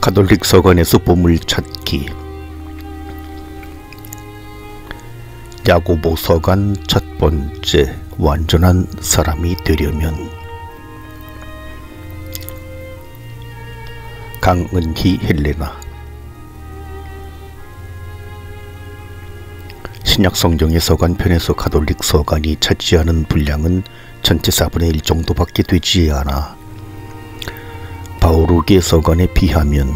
가톨릭 서간에서 보물찾기. 야고보 서간 첫 번째. 완전한 사람이 되려면. 강은희 헬레나. 신약 성경의 서간편에서 가톨릭 서간이 차지하는 분량은 전체 4분의 1 정도밖에 되지 않아 바오록의 서간에 비하면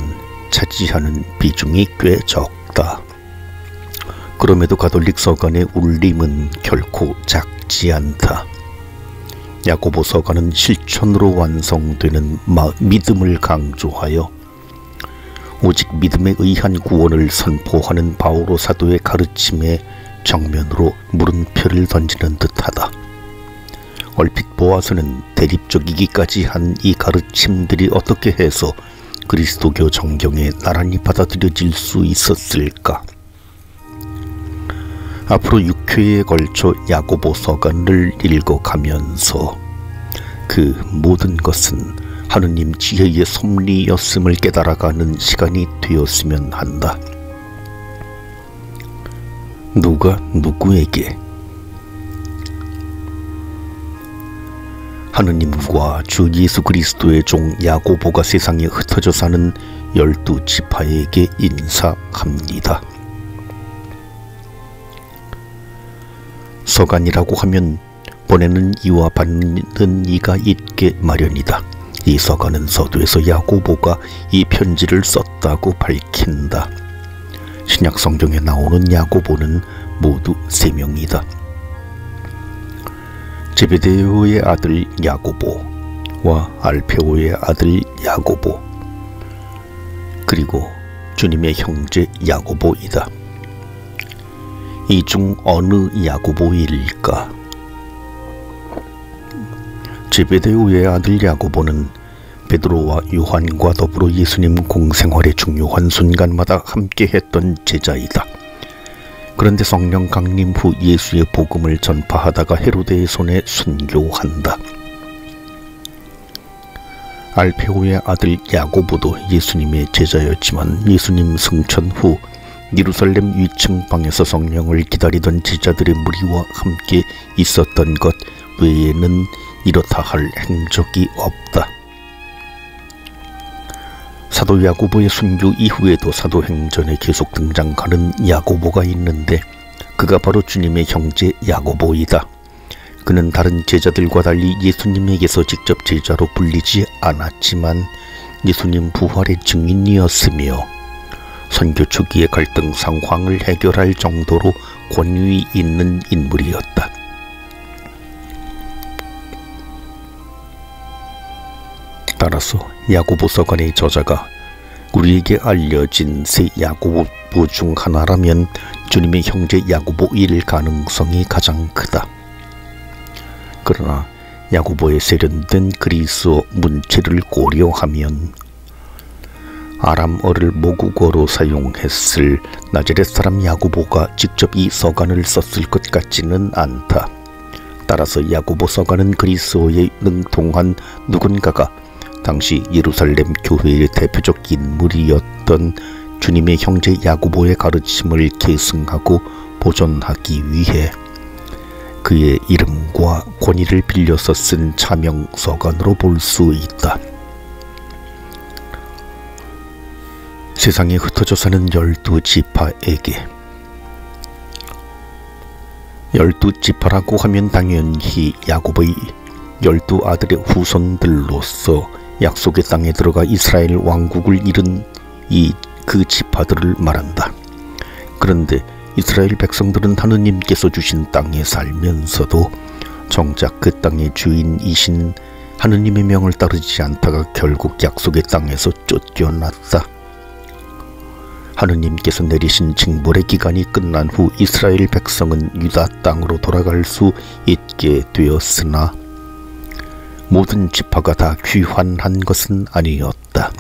차지하는 비중이 꽤 적다. 그럼에도 가톨릭 서간의 울림은 결코 작지 않다. 야고보 서간은 실천으로 완성되는 믿음을 강조하여 오직 믿음에 의한 구원을 선포하는 바오로 사도의 가르침에 정면으로 물음표를 던지는 듯하다. 얼핏 보아서는 대립적이기까지 한 이 가르침들이 어떻게 해서 그리스도교 정경에 나란히 받아들여질 수 있었을까? 앞으로 6회에 걸쳐 야고보 서간을 읽어가면서 그 모든 것은 하느님 지혜의 섭리였음을 깨달아가는 시간이 되었으면 한다. 누가 누구에게? 하느님과 주 예수 그리스도의 종 야고보가 세상에 흩어져 사는 12지파에게 인사합니다. 서간이라고 하면 보내는 이와 받는 이가 있게 마련이다. 이 서간은 서두에서 야고보가 이 편지를 썼다고 밝힌다. 신약 성경에 나오는 야고보는 모두 3명이다. 제베데오의 아들 야고보와 알페오의 아들 야고보, 그리고 주님의 형제 야고보이다. 이 중 어느 야고보일까? 제베데오의 아들 야고보는 베드로와 요한과 더불어 예수님 공생활의 중요한 순간마다 함께했던 제자이다. 그런데 성령 강림 후 예수의 복음을 전파하다가 헤로데의 손에 순교한다. 알페오의 아들 야고보도 예수님의 제자였지만 예수님 승천 후 예루살렘 위층방에서 성령을 기다리던 제자들의 무리와 함께 있었던 것 외에는 이렇다 할 행적이 없다. 사도 야고보의 순교 이후에도 사도행전에 계속 등장하는 야고보가 있는데 그가 바로 주님의 형제 야고보이다. 그는 다른 제자들과 달리 예수님에게서 직접 제자로 불리지 않았지만 예수님 부활의 증인이었으며 선교 초기의 갈등 상황을 해결할 정도로 권위 있는 인물이었다. 따라서 야고보 서간의 저자가 우리에게 알려진 세 야고보 중 하나라면 주님의 형제 야고보일 가능성이 가장 크다. 그러나 야고보의 세련된 그리스어 문체를 고려하면 아람어를 모국어로 사용했을 나자렛 사람 야고보가 직접 이 서간을 썼을 것 같지는 않다. 따라서 야고보 서간은 그리스어에 능통한 누군가가 당시 예루살렘 교회의 대표적 인물이었던 주님의 형제 야고보의 가르침을 계승하고 보존하기 위해 그의 이름과 권위를 빌려서 쓴 차명 서간으로 볼 수 있다. 세상에 흩어져 사는 12지파에게, 12지파라고 하면 당연히 야고보의 12아들의 후손들로서 약속의 땅에 들어가 이스라엘 왕국을 이룬 그 지파들을 말한다. 그런데 이스라엘 백성들은 하느님께서 주신 땅에 살면서도 정작 그 땅의 주인이신 하느님의 명을 따르지 않다가 결국 약속의 땅에서 쫓겨났다. 하느님께서 내리신 징벌의 기간이 끝난 후 이스라엘 백성은 유다 땅으로 돌아갈 수 있게 되었으나 모든 지파가 다 귀환한 것은 아니었다.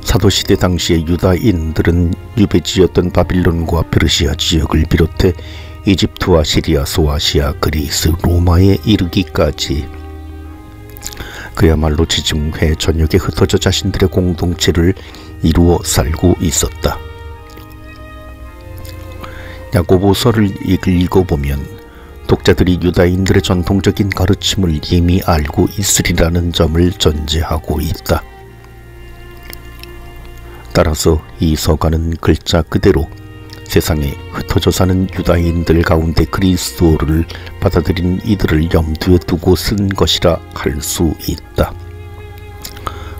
사도시대 당시의 유다인들은 유배지였던 바빌론과 페르시아 지역을 비롯해 이집트와 시리아, 소아시아, 그리스, 로마에 이르기까지 그야말로 지중해 전역에 흩어져 자신들의 공동체를 이루어 살고 있었다. 야고보서를 읽어보면 독자들이 유다인들의 전통적인 가르침을 이미 알고 있으리라는 점을 전제하고 있다. 따라서 이 서가는 글자 그대로 세상에 흩어져 사는 유다인들 가운데 그리스도를 받아들인 이들을 염두에 두고 쓴 것이라 할 수 있다.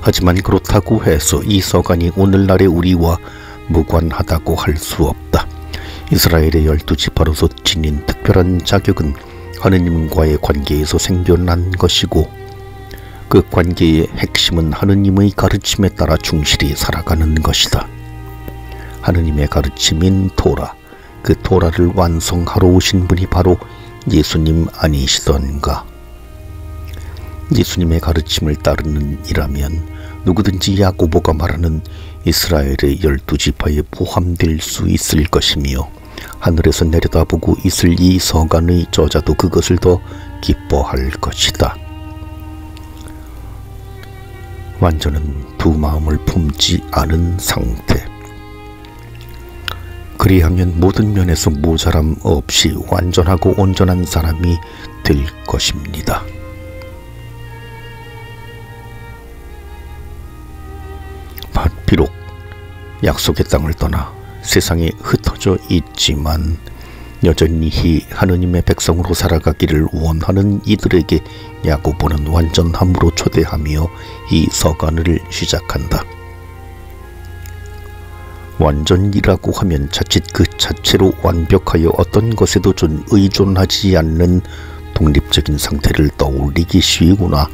하지만 그렇다고 해서 이 서간이 오늘날의 우리와 무관하다고 할 수 없다. 이스라엘의 12지파로서 지닌 특별한 자격은 하느님과의 관계에서 생겨난 것이고 그 관계의 핵심은 하느님의 가르침에 따라 충실히 살아가는 것이다. 하느님의 가르침인 토라, 그 토라를 완성하러 오신 분이 바로 예수님 아니시던가. 예수님의 가르침을 따르는 이라면 누구든지 야고보가 말하는 이스라엘의 12지파에 포함될 수 있을 것이며 하늘에서 내려다보고 있을 이 서간의 저자도 그것을 더 기뻐할 것이다. 완전은 두 마음을 품지 않은 상태. 그리하면 모든 면에서 모자람 없이 완전하고 온전한 사람이 될 것입니다. 비록 약속의 땅을 떠나 세상에 흩어져 있지만 여전히 하느님의 백성으로 살아가기를 원하는 이들에게 야고보는 완전함으로 초대하며 이 서간을 시작한다. 완전이라고 하면 자칫 그 자체로 완벽하여 어떤 것에도 의존하지 않는 독립적인 상태를 떠올리기 쉬우구나.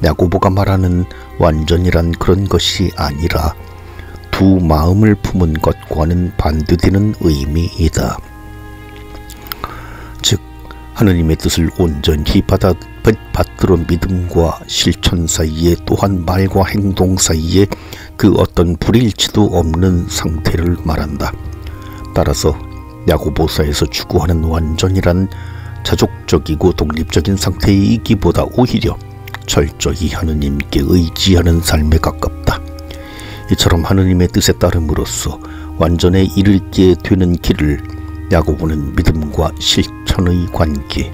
야고보가 말하는 완전이란 그런 것이 아니라 두 마음을 품은 것과는 반대되는 의미이다. 즉 하느님의 뜻을 온전히 받들어 믿음과 실천 사이에 또한 말과 행동 사이에 그 어떤 불일치도 없는 상태를 말한다. 따라서 야고보서에서 추구하는 완전이란 자족적이고 독립적인 상태이기보다 오히려 철저히 하느님께 의지하는 삶에 가깝다. 이처럼 하느님의 뜻에 따름으로써 완전에 이르게 되는 길을 야고보는 믿음과 실천의 관계,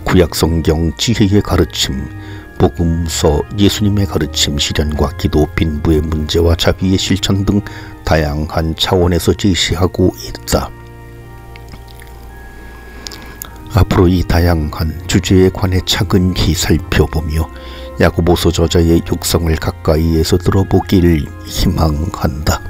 구약성경 지혜의 가르침, 복음서 예수님의 가르침, 시련과 기도, 빈부의 문제와 자비의 실천 등 다양한 차원에서 제시하고 있다. 앞으로 이 다양한 주제에 관해 차근히 살펴보며 야고보서 저자의 육성을 가까이에서 들어보길 희망한다.